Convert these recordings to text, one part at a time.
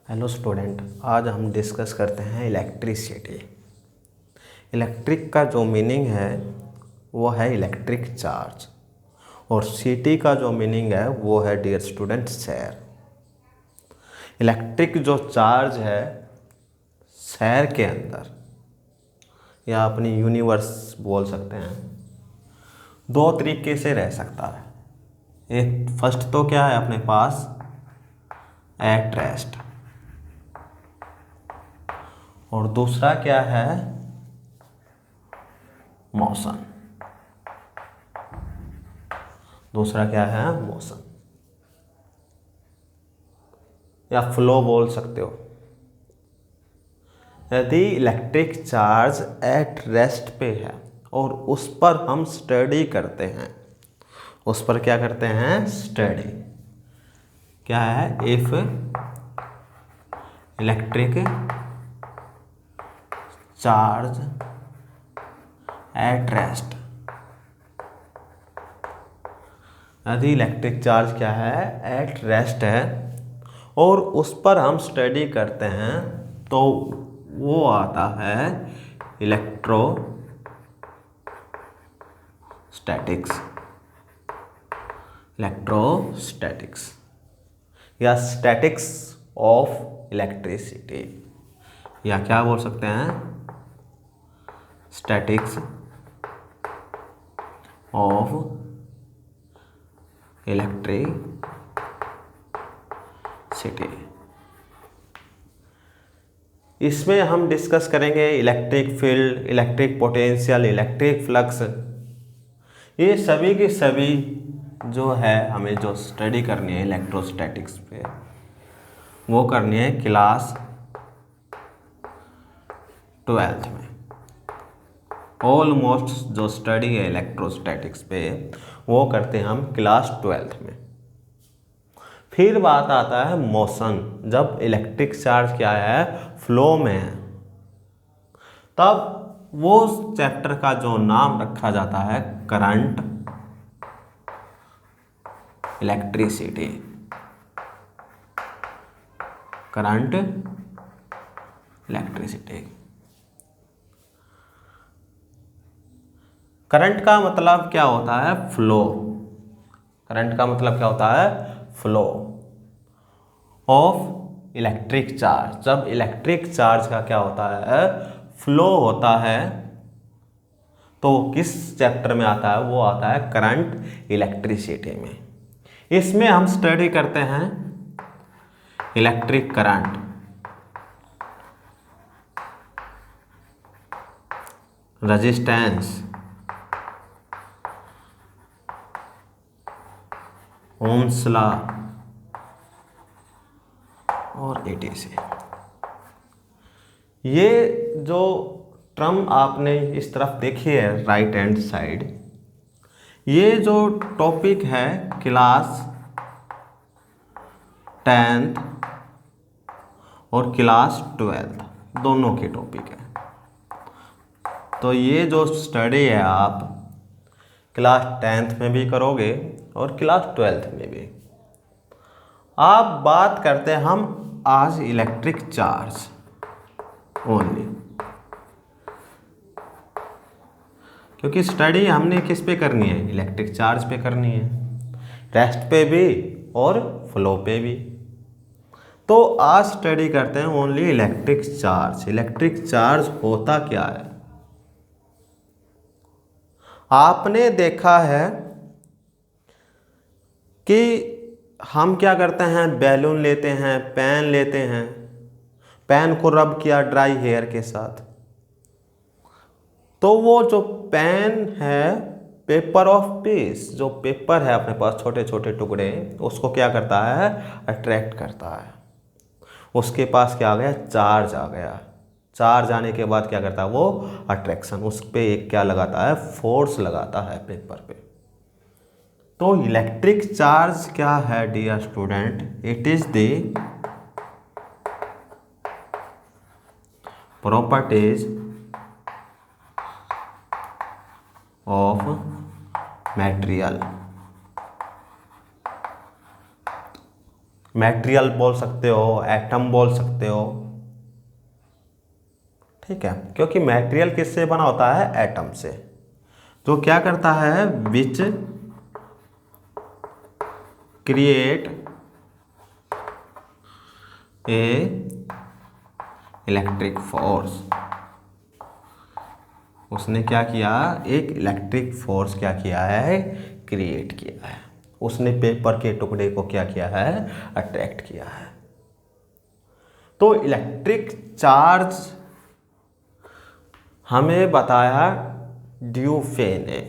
Hello student, आज हम discuss करते हैं इलेक्ट्रिसिटी। इलेक्ट्रिक का जो मीनिंग है वो है इलेक्ट्रिक चार्ज, और सिटी का जो मीनिंग है वो है डियर स्टूडेंट शहर। इलेक्ट्रिक जो चार्ज है शहर के अंदर या अपनी यूनिवर्स बोल सकते हैं, दो तरीके से रह सकता है। एक फर्स्ट तो क्या है अपने पास एट रेस्ट, और दूसरा क्या है मोशन। दूसरा क्या है मोशन या फ्लो बोल सकते हो। यदि इलेक्ट्रिक चार्ज एट रेस्ट पे है और उस पर हम स्टडी करते हैं, उस पर क्या करते हैं स्टडी, क्या है if electric charge at rest. यदि इलेक्ट्रिक चार्ज क्या है एट रेस्ट है और उस पर हम स्टडी करते हैं तो वो आता है इलेक्ट्रोस्टैटिक्स। इलेक्ट्रोस्टैटिक्स या स्टैटिक्स ऑफ इलेक्ट्रिसिटी, या क्या बोल सकते हैं स्टैटिक्स ऑफ इलेक्ट्रिसिटी। इसमें हम डिस्कस करेंगे electric field, electric potential, electric flux. ये सभी की सभी जो है हमें जो स्टडी करनी है इलेक्ट्रोस्टैटिक्स पे, वो करनी है क्लास 12th में। ऑलमोस्ट जो स्टडी है इलेक्ट्रोस्टैटिक्स पे वो करते हैं हम क्लास 12th में। फिर बात आता है मोशन। जब इलेक्ट्रिक चार्ज क्या है फ्लो में है, तब वो चैप्टर का जो नाम रखा जाता है current electricity. Current electricity. Current का मतलब क्या होता है फ्लो। करंट का मतलब क्या होता है फ्लो ऑफ इलेक्ट्रिक चार्ज। जब इलेक्ट्रिक चार्ज का क्या होता है फ्लो होता है तो किस चैप्टर में आता है, वो आता है करंट इलेक्ट्रिसिटी में। इसमें हम स्टडी करते हैं electric current, resistance, Ohm's law और एटीसी। ये जो टर्म आपने इस तरफ देखी है राइट हैंड साइड, ये जो टॉपिक है क्लास 10th और क्लास 12th दोनों के टॉपिक है। तो ये जो स्टडी है आप क्लास 10th में भी करोगे और क्लास 12th में भी। आप बात करते हैं हम आज इलेक्ट्रिक चार्ज ओनली, क्योंकि स्टडी हमने किस पे करनी है इलेक्ट्रिक चार्ज पे करनी है, रेस्ट पे भी और फ्लो पे भी। तो आज स्टडी करते हैं only electric charge. Electric charge होता क्या है, आपने देखा है कि हम क्या करते हैं बैलून लेते हैं, पेन लेते हैं, पेन को रब किया ड्राई हेयर के साथ, तो वो जो पेन है पेपर ऑफ पीस, जो पेपर है अपने पास छोटे छोटे टुकड़े, उसको क्या करता है अट्रैक्ट करता है। उसके पास क्या आ गया चार्ज आ गया। चार्ज आने के बाद क्या करता है वो अट्रैक्शन, उस पर एक क्या लगाता है फोर्स लगाता है पेपर पे। तो इलेक्ट्रिक चार्ज क्या है dear student, it is the properties of material material बोल सकते हो, एटम बोल सकते हो, ठीक है, क्योंकि मटेरियल किससे बना होता है? एटम से। तो क्या करता है? Which create a electric force. उसने क्या किया? एक इलेक्ट्रिक फोर्स क्या किया है? क्रिएट किया है। उसने पेपर के टुकड़े को क्या किया है? अट्रैक्ट किया है। तो इलेक्ट्रिक चार्ज हमें बताया ड्यूफे ने,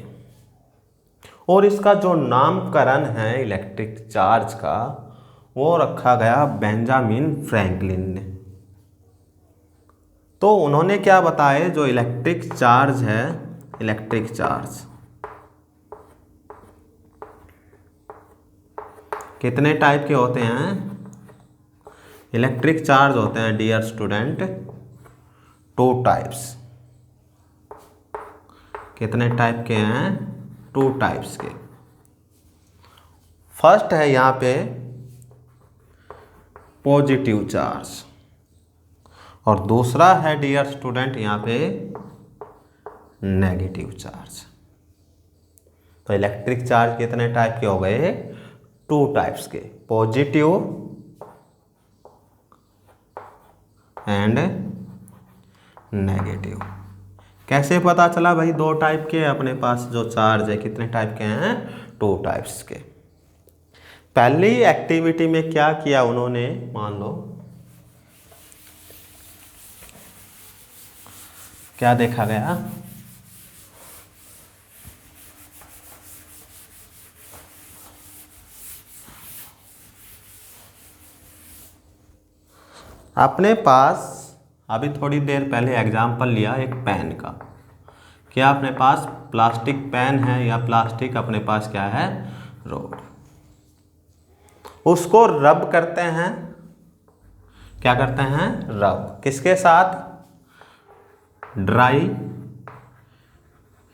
और इसका जो नामकरण है इलेक्ट्रिक चार्ज का वो रखा गया बेंजामिन फ्रैंकलिन ने। तो उन्होंने क्या बताया? जो इलेक्ट्रिक चार्ज है, इलेक्ट्रिक चार्ज कितने टाइप के होते हैं? इलेक्ट्रिक चार्ज होते हैं डियर स्टूडेंट 2 टाइप्स। कितने टाइप के हैं? 2 टाइप्स के। फर्स्ट है यहाँ पे पॉजिटिव चार्ज, और दूसरा है डियर स्टूडेंट यहाँ पे नेगेटिव चार्ज। तो इलेक्ट्रिक चार्ज कितने टाइप के हो गए? 2 टाइप्स के, पॉजिटिव एंड नेगेटिव। कैसे पता चला भाई 2 टाइप के? अपने पास जो चार्ज है कितने टाइप के हैं? 2 टाइप्स के। पहली एक्टिविटी में क्या किया उन्होंने? मान लो क्या देखा गया? अपने पास अभी थोड़ी देर पहले एग्जाम्पल लिया एक पेन का। क्या अपने पास प्लास्टिक पेन है या प्लास्टिक अपने पास क्या है? रोड। उसको रब करते हैं। क्या करते हैं? रब। किसके साथ? ड्राई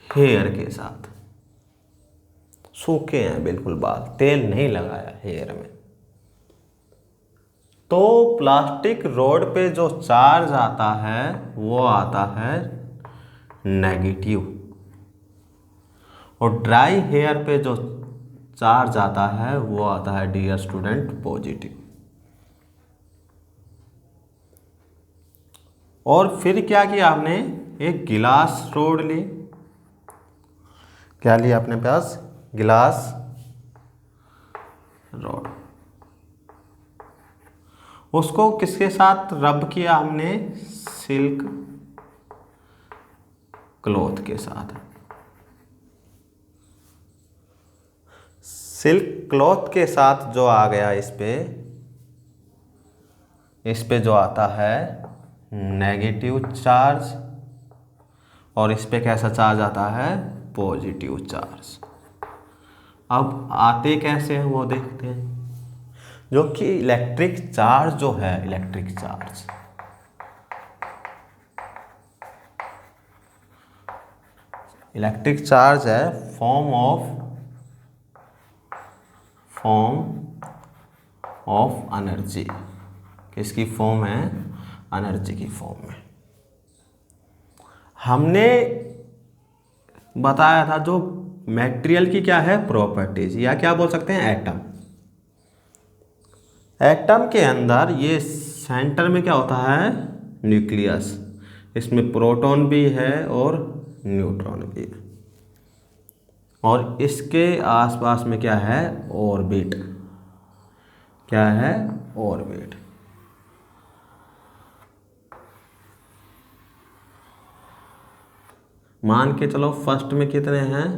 हेयर के साथ। सूखे हैं बिल्कुल बाल, तेल नहीं लगाया हेयर में। तो प्लास्टिक रोड पे जो चार्ज आता है वो आता है नेगेटिव, और ड्राई हेयर पे जो चार्ज आता है वो आता है डियर स्टूडेंट पॉजिटिव। और फिर क्या किया आपने? एक गिलास रोड ली। क्या लिया अपने पास? गिलास रोड। उसको किसके साथ रब किया हमने? सिल्क क्लॉथ के साथ। सिल्क क्लॉथ के साथ जो आ गया इस पे जो आता है नेगेटिव चार्ज, और इस पे कैसा चार्ज आता है? Positive charge. अब आते कैसे हैं वो देखते हैं। जो कि इलेक्ट्रिक चार्ज जो है, इलेक्ट्रिक चार्ज है फॉर्म ऑफ एनर्जी। किसकी फॉर्म है? एनर्जी की फॉर्म में। हमने बताया था जो मटेरियल की क्या है प्रॉपर्टीज, या क्या बोल सकते हैं एटम। एटम के अंदर ये सेंटर में क्या होता है? न्यूक्लियस। इसमें प्रोटॉन भी है और न्यूट्रॉन भी है, और इसके आसपास में क्या है? ऑर्बिट। क्या है? ऑर्बिट। मान के चलो फर्स्ट में कितने हैं?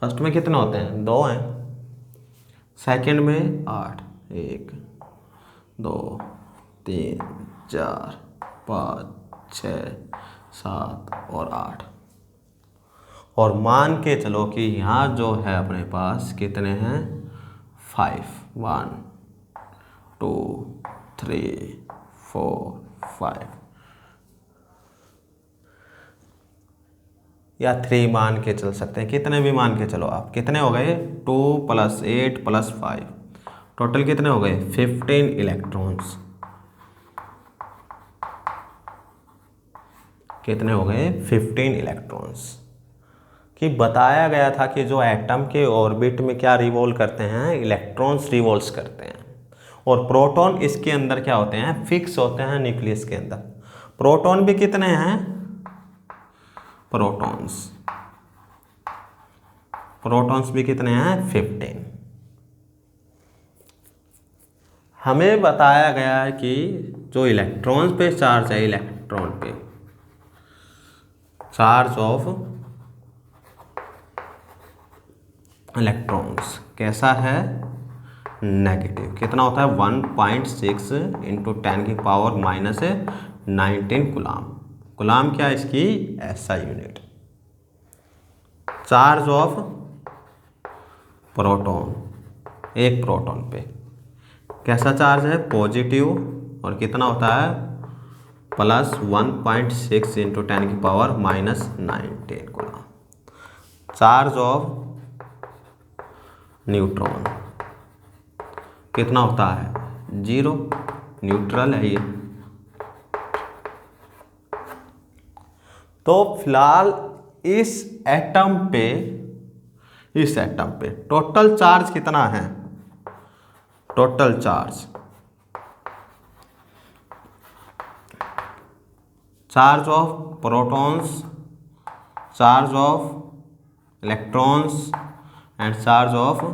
फर्स्ट में कितने होते हैं? 2 हैं। सेकंड में 8। 1 2 3 4 5 6 7 और 8। और मान के चलो कि यहाँ जो है अपने पास कितने हैं? 5। 1 2 3 4 5, या 3 मान के चल सकते हैं। कितने भी मान के चलो आप। कितने हो गए? 2 + 8 + 5 टोटल कितने हो गए 15 इलेक्ट्रॉन्स। कितने हो गए 15 इलेक्ट्रॉन्स। कि बताया गया था कि जो एटम के ऑर्बिट में क्या रिवॉल्व करते हैं, इलेक्ट्रॉन्स रिवॉल्व करते हैं, और प्रोटॉन इसके अंदर क्या होते हैं, फिक्स होते हैं न्यूक्लियस के अंदर। प्रोटॉन भी कितने हैं, प्रोटॉन्स भी कितने हैं 15। हमें बताया गया है कि जो इलेक्ट्रॉन्स पे चार्ज है, इलेक्ट्रॉन पे चार्ज ऑफ इलेक्ट्रॉन्स कैसा है, नेगेटिव। कितना होता है 1.6 इंटू 10⁻⁻19 कूलाम। कूलाम क्या है इसकी ऐसा यूनिट। चार्ज ऑफ प्रोटॉन, एक प्रोटॉन पे कैसा चार्ज है, पॉजिटिव, और कितना होता है plus 1.6 into 10⁻⁻19 coulomb. Charge of neutron कितना होता है 0, न्यूट्रल है ये। तो फिलहाल इस एटम पे टोटल चार्ज कितना है, total charge of protons, charge of electrons and charge of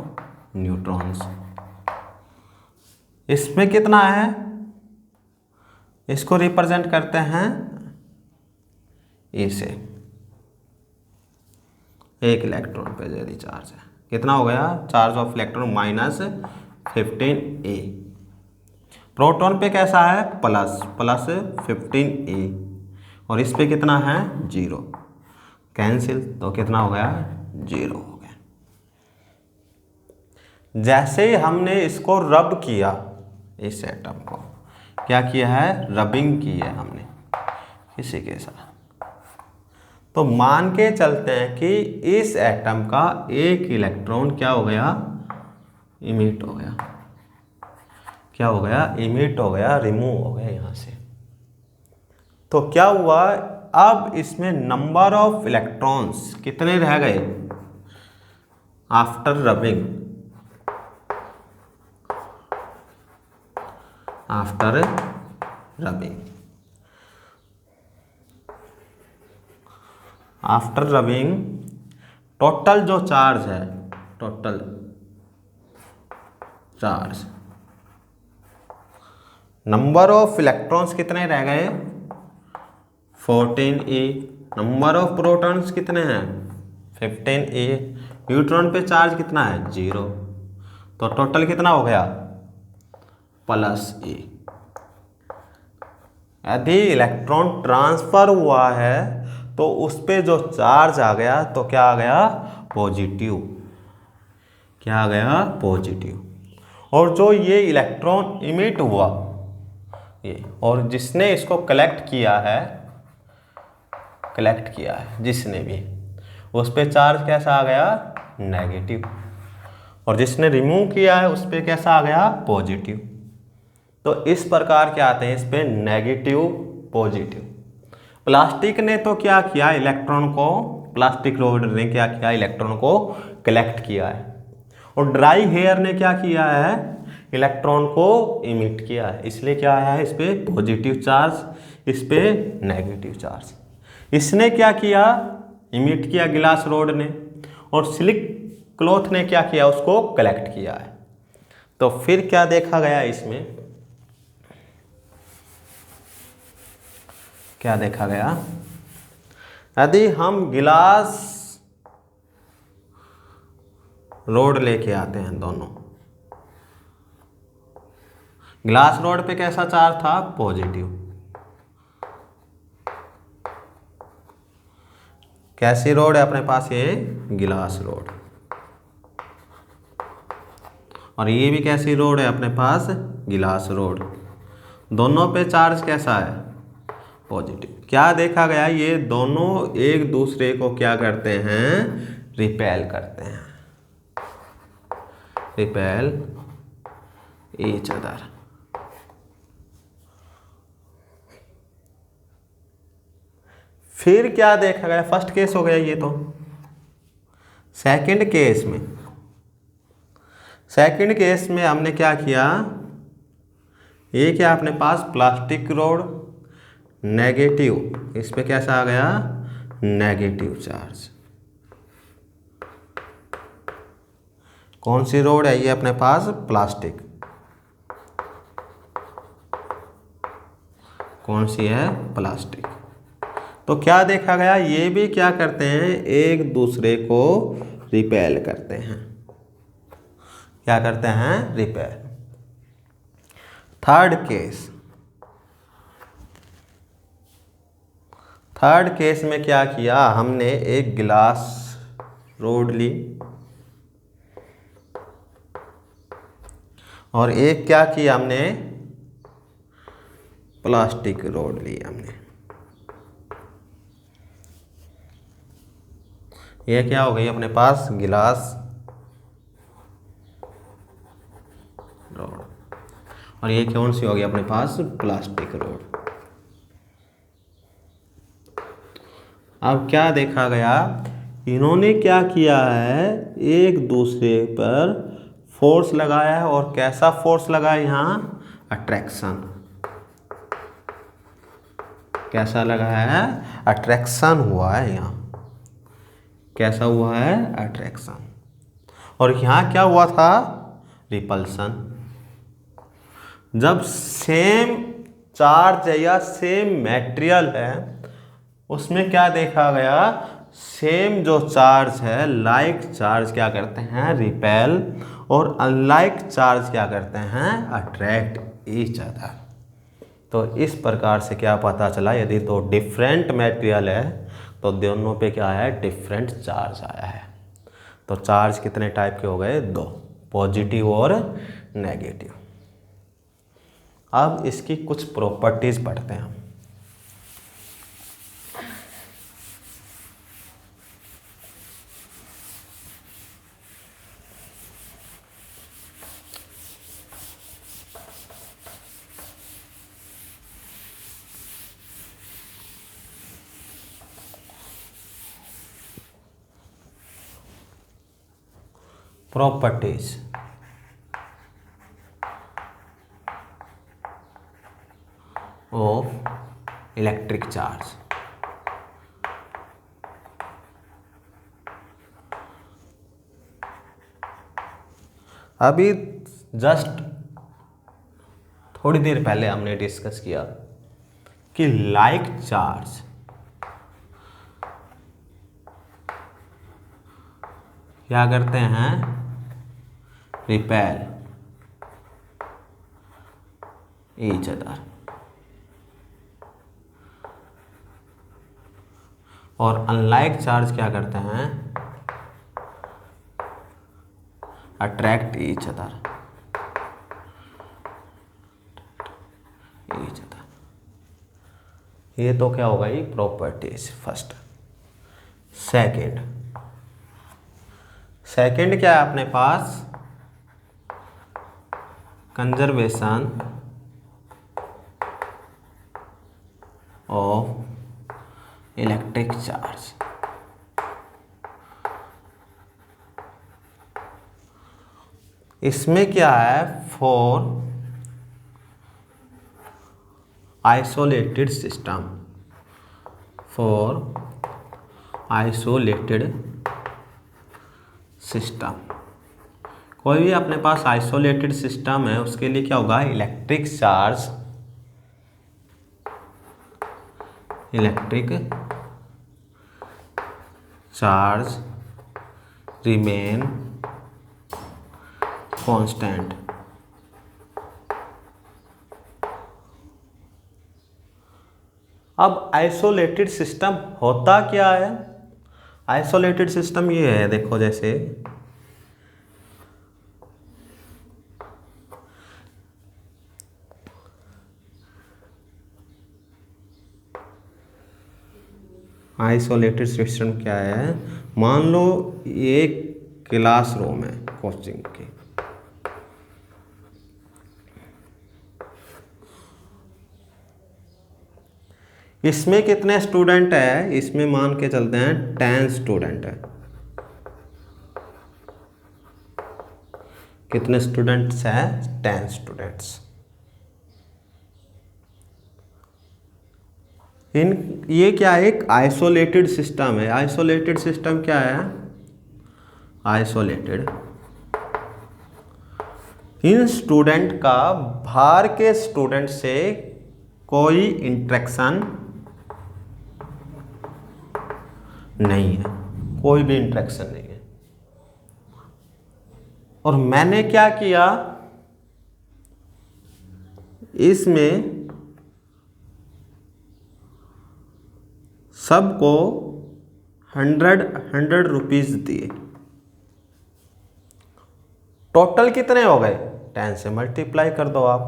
neutrons, इसमें कितना है, इसको रिप्रेजेंट करते हैं ए से। एक इलेक्ट्रॉन पे यदि चार्ज है कितना हो गया, charge of electron -15A। Proton पे कैसा है +15A, और इस पे कितना है 0, कैंसिल, तो कितना हो गया 0 हो गया। जैसे ही हमने इसको रब किया, इस एटम को क्या किया है, रबिंग की है हमने इसी के साथ, तो मान के चलते हैं कि इस एटम का एक इलेक्ट्रॉन क्या हो गया, इमिट हो गया। क्या हो गया, इमिट हो गया, रिमूव हो गया यहां से। तो क्या हुआ, अब इसमें नंबर ऑफ इलेक्ट्रॉन्स कितने रह गए after rubbing, after rubbing, after rubbing total जो चार्ज है, total charge, number of electrons कितने रह गए 14A, नंबर ऑफ प्रोटॉन्स कितने हैं 15A, न्यूट्रॉन पे चार्ज कितना है 0, तो टोटल कितना हो गया +A। यदि इलेक्ट्रॉन ट्रांसफर हुआ है तो उस पे जो चार्ज आ गया तो क्या आ गया पॉजिटिव, क्या आ गया पॉजिटिव। और जो ये इलेक्ट्रॉन इमिट हुआ ये, और जिसने इसको कलेक्ट किया है जिसने भी, उस पे चार्ज कैसा आ गया नेगेटिव, और जिसने रिमूव किया है उस पे कैसा आ गया पॉजिटिव। तो इस प्रकार क्या आते हैं इस पे नेगेटिव पॉजिटिव। प्लास्टिक ने तो क्या किया, इलेक्ट्रॉन को, प्लास्टिक रोड ने क्या किया, इलेक्ट्रॉन को कलेक्ट किया है, और ड्राई हेयर ने क्या किया है, इलेक्ट्रॉन को इमिट किया है, इसलिए क्या आया है इस पे पॉजिटिव चार्ज, इस पे नेगेटिव चार्ज। इसने क्या किया, इमिट किया गिलास रोड ने, और सिल्क क्लॉथ ने क्या किया, उसको कलेक्ट किया है। तो फिर क्या देखा गया इसमें, क्या देखा गया, यदि हम गिलास रोड लेके आते हैं, दोनों ग्लास रोड पे कैसा चार्ज था पॉजिटिव, कैसी रोड है अपने पास ये गिलास रोड, और ये भी कैसी रोड है अपने पास गिलास रोड, दोनों पे चार्ज कैसा है पॉजिटिव। क्या देखा गया, ये दोनों एक दूसरे को क्या करते हैं रिपेल करते हैं, रिपेल each other। फिर क्या देखा गया, फर्स्ट केस हो गया ये तो। सेकंड केस में हमने क्या किया, ये क्या अपने पास प्लास्टिक रोड नेगेटिव, इस पे कैसा आ गया, नेगेटिव चार्ज। कौन सी रोड है ये अपने पास, प्लास्टिक। कौन सी है, प्लास्टिक। तो क्या देखा गया, ये भी क्या करते हैं, एक दूसरे को रिपेल करते हैं। क्या करते हैं, रिपेल। थर्ड केस में क्या किया हमने, एक गिलास रोड ली और एक क्या किया हमने, प्लास्टिक रोड ली हमने। ये क्या हो गई अपने पास, गिलास रोड, और ये कौन सी हो गई अपने पास, प्लास्टिक रोड। अब क्या देखा गया, इन्होंने क्या किया है, एक दूसरे पर फोर्स लगाया है, और कैसा फोर्स लगा है यहाँ, अट्रैक्शन। कैसा लगा है, अट्रैक्शन हुआ है यहाँ। कैसा हुआ है, अट्रैक्शन। और यहाँ क्या हुआ था, रिपल्सन। जब सेम चार्ज है या सेम मटेरियल है, उसमें क्या देखा गया, सेम जो चार्ज है, लाइक चार्ज क्या करते हैं, रिपेल, और अनलाइक चार्ज क्या करते हैं, अट्रैक्ट ईच अदर। तो इस प्रकार से क्या पता चला, यदि तो डिफरेंट मटेरियल है तो दोनों पे क्या है, डिफरेंट चार्ज आया है। तो चार्ज कितने टाइप के हो गए, दो, पॉजिटिव और नेगेटिव। अब इसकी कुछ प्रॉपर्टीज पढ़ते हैं हम। Properties of electric charge. अभी जस्ट थोड़ी देर पहले हमने डिस्कस किया कि लाइक चार्ज क्या करते हैं, रिपेल ईच अदर, और अनलाइक चार्ज क्या करते हैं, अट्रैक्ट ईच अदर। ये तो क्या होगा, ये प्रॉपर्टीज फर्स्ट। सेकंड क्या है अपने पास, कंजर्वेशन ऑफ इलेक्ट्रिक चार्ज। इसमें क्या है, फॉर आइसोलेटेड सिस्टम, कोई भी अपने पास आइसोलेटेड सिस्टम है, उसके लिए क्या होगा, इलेक्ट्रिक चार्ज रिमेन कांस्टेंट। अब आइसोलेटेड सिस्टम होता क्या है, आइसोलेटेड सिस्टम ये है, देखो जैसे आइसोलेटेड सिस्टम क्या है, मान लो एक क्लासरूम है कोचिंग की, इसमें कितने स्टूडेंट है, इसमें मान के चलते हैं 10 स्टूडेंट है। कितने स्टूडेंट्स हैं, 10 स्टूडेंट्स। ये क्या है, एक आइसोलेटेड सिस्टम है। आइसोलेटेड सिस्टम क्या है, आइसोलेटेड, इन स्टूडेंट का बाहर के स्टूडेंट से कोई इंटरेक्शन नहीं है, कोई भी इंटरेक्शन नहीं है। और मैंने क्या किया, इसमें सबको 100 रुपीज दिए। टोटल कितने हो गए, 10 से मल्टीप्लाई कर दो आप।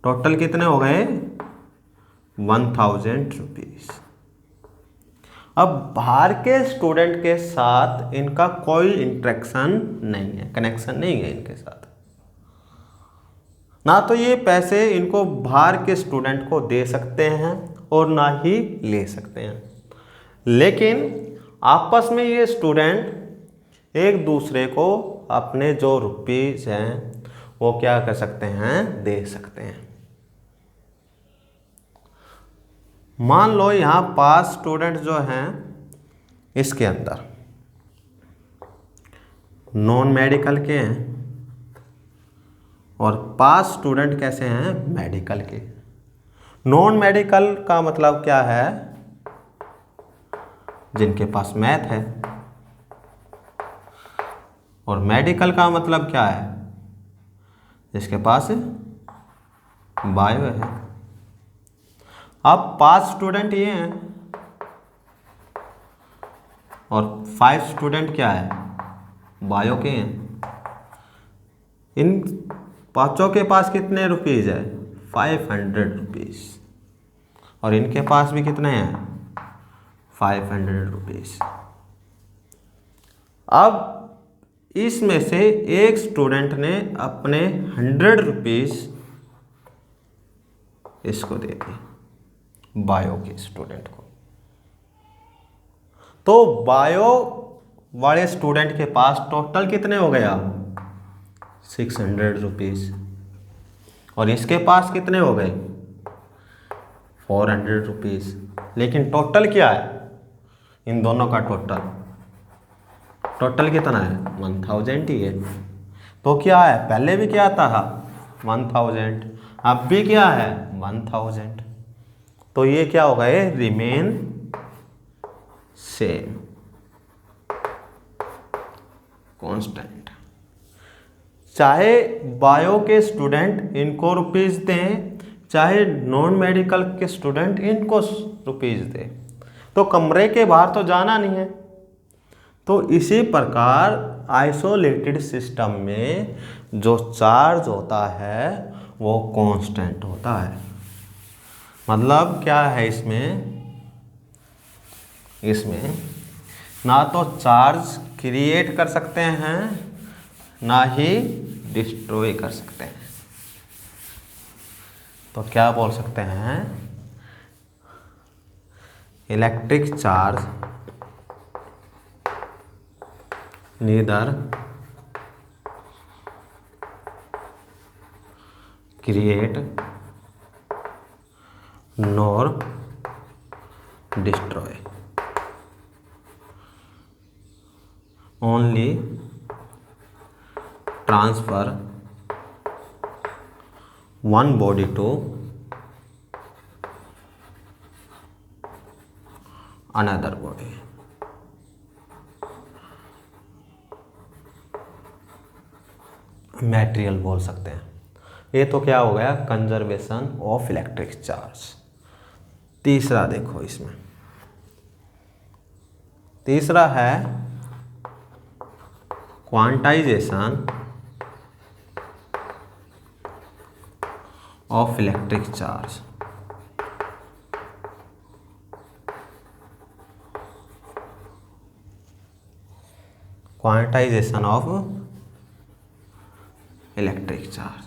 टोटल कितने हो गए, 1000 रुपीज। अब बाहर के स्टूडेंट के साथ इनका कोई इंटरेक्शन नहीं है, कनेक्शन नहीं है इनके साथ, ना तो ये पैसे इनको बाहर के स्टूडेंट को दे सकते हैं और ना ही ले सकते हैं। लेकिन आपस में ये स्टूडेंट एक दूसरे को अपने जो रुपीज हैं वो क्या कर सकते हैं, दे सकते हैं। मान लो यहाँ 5 स्टूडेंट जो हैं, इसके अंदर नॉन मेडिकल के हैं और 5 स्टूडेंट कैसे हैं, मेडिकल के। नॉन मेडिकल का मतलब क्या है, जिनके पास मैथ है, और मेडिकल का मतलब क्या है, जिसके पास बायो है। अब 5 स्टूडेंट ये हैं और 5 स्टूडेंट क्या है, बायो के हैं। इन पांचों के पास कितने रुपीज है, 500 रुपीज, और इनके पास भी कितने हैं, 500 रुपीज। अब इसमें से एक स्टूडेंट ने अपने 100 रुपीज इसको दे दी, बायो के स्टूडेंट को। तो बायो वाले स्टूडेंट के पास टोटल कितने हो गया, 600 रुपीज, और इसके पास कितने हो गए, 400 रुपीज। लेकिन टोटल क्या है, इन दोनों का टोटल कितना है, 1000 ही है। तो क्या है, पहले भी क्या था 1000, अब भी क्या है 1000। तो ये क्या होगा, ये रिमेन सेम, कांस्टेंट। चाहे बायो के स्टूडेंट इनको रुपीज दें, चाहे नॉन मेडिकल के स्टूडेंट इनको रुपीज दें, तो कमरे के बाहर तो जाना नहीं है। तो इसी प्रकार आइसोलेटेड सिस्टम में जो चार्ज होता है वो कांस्टेंट होता है। मतलब क्या है, इसमें ना तो चार्ज क्रिएट कर सकते हैं ना ही डिस्ट्रॉय कर सकते हैं। तो क्या बोल सकते हैं, electric charge neither create nor destroy, only transfer one body to another body। Material बोल सकते हैं। ये तो क्या हो गया, कंजर्वेशन ऑफ इलेक्ट्रिक चार्ज। तीसरा देखो, इसमें तीसरा है quantization of electric charge. Quantization of electric charge.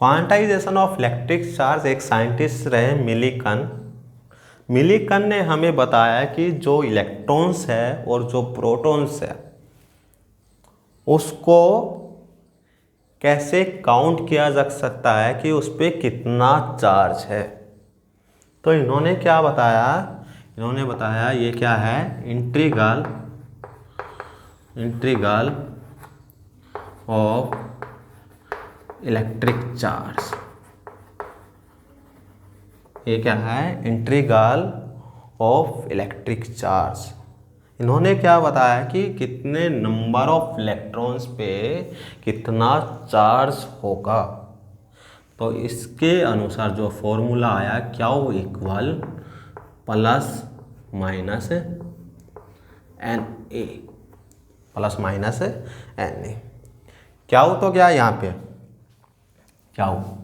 Quantization of electric charge एक साइंटिस्ट रहे मिलीकन। मिलीकन ने हमें बताया कि जो इलेक्ट्रॉन्स है और जो प्रोटॉन्स है उसको कैसे काउंट किया जा सकता है कि उस पर कितना चार्ज है। तो इन्होंने क्या बताया, इन्होंने बताया ये क्या है, इंटीग्रल ऑफ इलेक्ट्रिक चार्ज। ये क्या है, इंटीग्रल ऑफ इलेक्ट्रिक चार्ज। इन्होंने क्या बताया कि कितने नंबर ऑफ इलेक्ट्रॉन्स पे कितना चार्ज होगा। तो इसके अनुसार जो फॉर्मूला आया, Q equal plus minus N A, plus minus N A. Q तो क्या है यहाँ पे, क्यू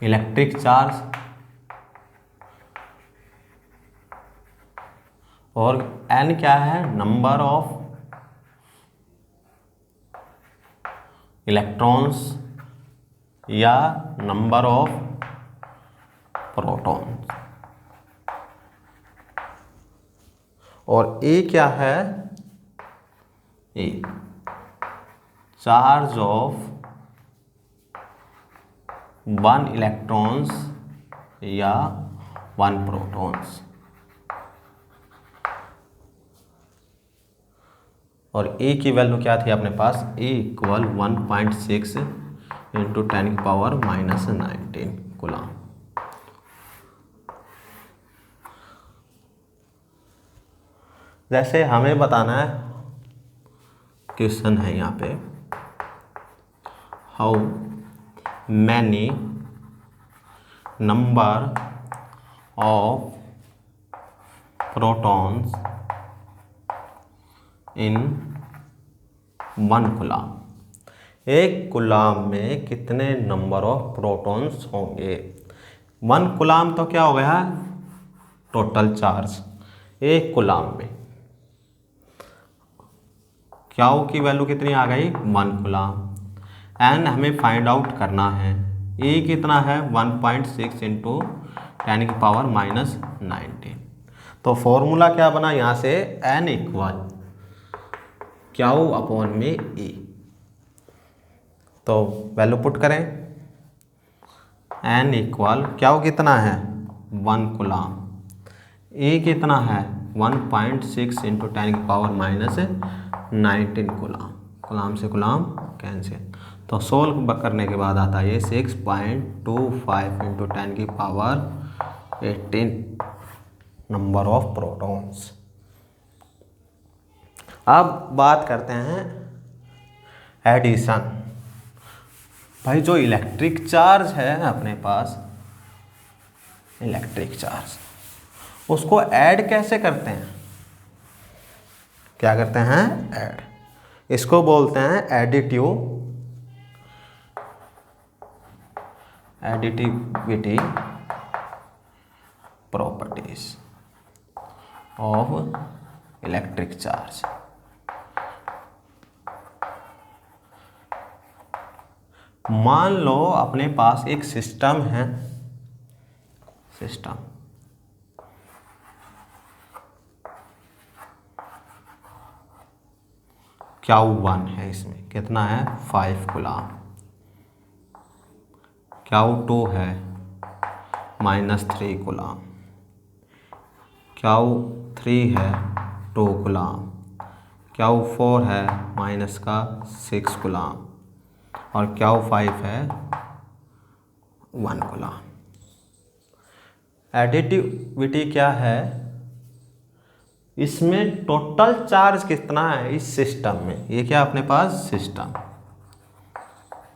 इलेक्ट्रिक चार्ज, और एन क्या है, नंबर ऑफ इलेक्ट्रॉन्स या नंबर ऑफ प्रोटॉन्स, और ए क्या है, A charge of one electrons या वन प्रोटॉन्स। और ए की वैल्यू क्या थी अपने पास, ए इक्वल 1.6 इंटू 10⁻⁻19 कूलम। जैसे हमें बताना है, क्वेश्चन है यहाँ पे, how many number of protons in one coulomb. एक कूलम में कितने नंबर ऑफ प्रोटॉन्स होंगे। वन कूलम तो क्या हो गया, टोटल चार्ज एक कूलम में। क्यू की वैल्यू कितनी आ गई, 1 कूलम। एन हमें फाइंड आउट करना है, ए कितना है 1.6 इंटू 10⁻⁻19। तो फॉर्मूला क्या बना यहाँ से, एन इक्वल क्यू अपॉन में ए। तो वैल्यू पुट करें, एन इक्वल क्यू कितना है 1 कूलम, ए कितना है 1.6 इंटू 10⁻⁻19 कूलम। कूलम से कूलम कैंसिल, तो सोल्व करने के बाद आता है ये 6.25 इंटू 10⁻18 नंबर ऑफ प्रोटॉन्स। अब बात करते हैं एडिशन। भाई जो इलेक्ट्रिक चार्ज है अपने पास, इलेक्ट्रिक चार्ज, उसको ऐड कैसे करते हैं, क्या करते हैं, ऐड। इसको बोलते हैं additivity properties of electric charge. मान लो अपने पास एक सिस्टम है, सिस्टम Q1 है, इसमें कितना है 5 कूलम। Q2 है -3 कूलम, Q3 है 2 कूलम, Q4 है -6 कूलम, और Q5 है 1 कूलम। एडिटिविटी क्या है, इसमें टोटल चार्ज कितना है इस सिस्टम में, ये क्या अपने पास सिस्टम।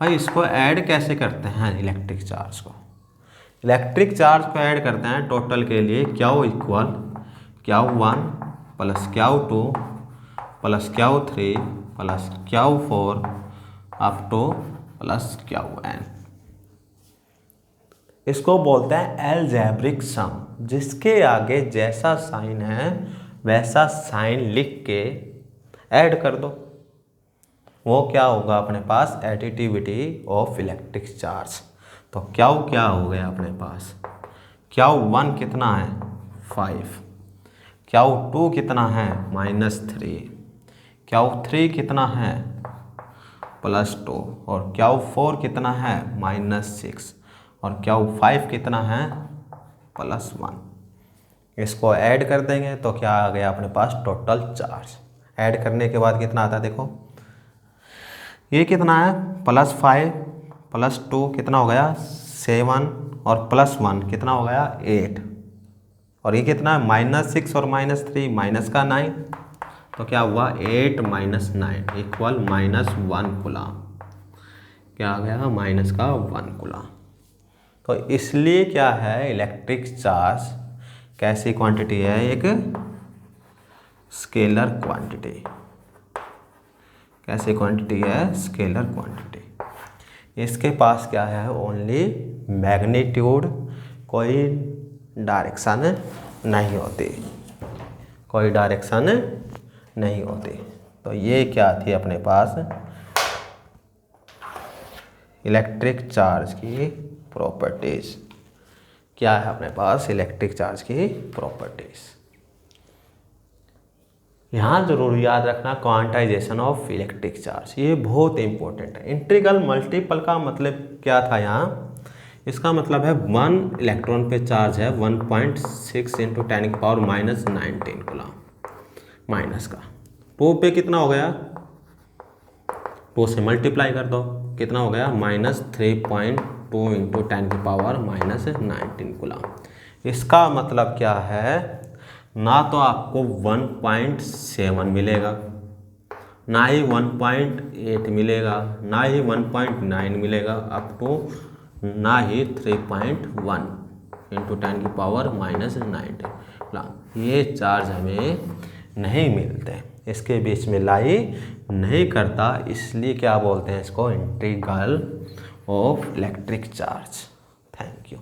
भाई इसको ऐड कैसे करते हैं, इलेक्ट्रिक चार्ज को, इलेक्ट्रिक चार्ज को ऐड करते हैं टोटल के लिए, Q equal Q1 plus Q2 plus Q3 plus Q4 up two plus Qn। इसको बोलते हैं अलजेब्रिक सम, जिसके आगे जैसा साइन है वैसा साइन लिख के ऐड कर दो। वो क्या होगा अपने पास, एडिटिविटी ऑफ इलेक्ट्रिक चार्ज। तो क्याउ क्या हो गया अपने पास, क्याउ 1 कितना है 5, क्याउ 2 कितना है -3, क्याउ 3 कितना है +2, और क्याउ 4 कितना है -6, और क्याउ 5 कितना है +1। इसको ऐड कर देंगे तो क्या आ गया अपने पास टोटल चार्ज। ऐड करने के बाद कितना आता है देखो, ये कितना है +5 +2 कितना हो गया 7, और +1 कितना हो गया 8, और ये कितना है -6 और -3 माइनस का 9, तो क्या हुआ 8 - 9 इक्वल -1 कूलम। क्या आ गया माइनस का 1 कूलम। तो इसलिए क्या है, इलेक्ट्रिक चार्ज कैसी क्वांटिटी है, एक स्केलर क्वांटिटी। कैसी क्वांटिटी है, स्केलर क्वांटिटी। इसके पास क्या है, ओनली मैग्नीट्यूड, कोई डायरेक्शन नहीं होती, कोई डायरेक्शन नहीं होती। तो ये क्या थी अपने पास, इलेक्ट्रिक चार्ज की प्रॉपर्टीज। क्या है अपने पास, इलेक्ट्रिक चार्ज की प्रॉपर्टीज। यहाँ जरूर याद रखना क्वांटाइजेशन ऑफ इलेक्ट्रिक चार्ज, ये बहुत इंपॉर्टेंट है। इंटीग्रल मल्टीपल का मतलब क्या था यहाँ, इसका मतलब है 1 इलेक्ट्रॉन पे चार्ज है 1.6 × 10⁻⁻19 कूलम, माइनस का 2 पे कितना हो गया, 2 से मल्टीप्लाई कर दो, कितना हो गया -3.2 × 10⁻⁻19 कूलम। इसका मतलब क्या है, ना तो आपको 1.7 मिलेगा, ना ही 1.8 मिलेगा, ना ही 1.9 मिलेगा, अप टू ना ही 3.1 × 10⁻⁻19 कूलम। ये चार्ज हमें नहीं मिलते, इसके बीच में लाई नहीं करता, इसलिए क्या बोलते हैं इसको, integral of electric charge. Thank you.